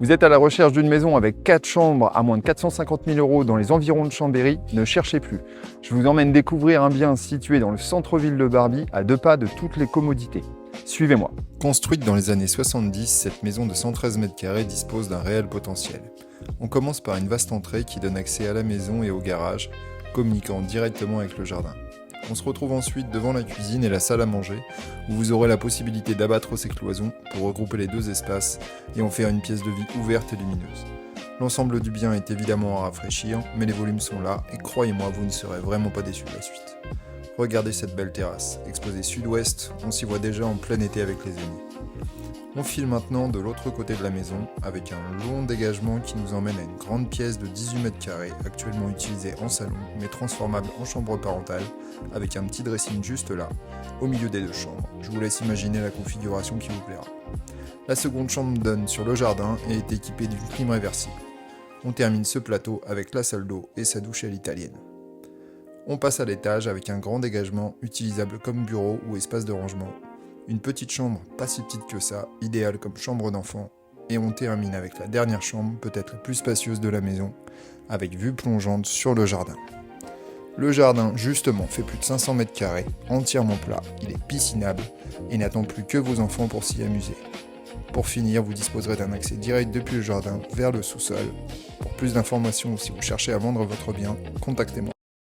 Vous êtes à la recherche d'une maison avec 4 chambres à moins de 450 000 € dans les environs de Chambéry? Ne cherchez plus. Je vous emmène découvrir un bien situé dans le centre-ville de Barbie, à 2 pas de toutes les commodités. Suivez-moi. Construite dans les années 70, cette maison de 113 mètres carrés dispose d'un réel potentiel. On commence par une vaste entrée qui donne accès à la maison et au garage, communiquant directement avec le jardin. On se retrouve ensuite devant la cuisine et la salle à manger, où vous aurez la possibilité d'abattre ces cloisons pour regrouper les deux espaces et en faire une pièce de vie ouverte et lumineuse. L'ensemble du bien est évidemment à rafraîchir, mais les volumes sont là et croyez-moi, vous ne serez vraiment pas déçus de la suite. Regardez cette belle terrasse, exposée sud-ouest, on s'y voit déjà en plein été avec les amis. On file maintenant de l'autre côté de la maison avec un long dégagement qui nous emmène à une grande pièce de 18 mètres carrés actuellement utilisée en salon mais transformable en chambre parentale avec un petit dressing juste là, au milieu des deux chambres. Je vous laisse imaginer la configuration qui vous plaira. La seconde chambre donne sur le jardin et est équipée d'une clim réversible. On termine ce plateau avec la salle d'eau et sa douche à l'italienne. On passe à l'étage avec un grand dégagement utilisable comme bureau ou espace de rangement. Une petite chambre, pas si petite que ça, idéale comme chambre d'enfant. Et on termine avec la dernière chambre, peut-être la plus spacieuse de la maison, avec vue plongeante sur le jardin. Le jardin, justement, fait plus de 500 mètres carrés, entièrement plat, il est piscinable et n'attend plus que vos enfants pour s'y amuser. Pour finir, vous disposerez d'un accès direct depuis le jardin vers le sous-sol. Pour plus d'informations ou si vous cherchez à vendre votre bien, contactez-moi.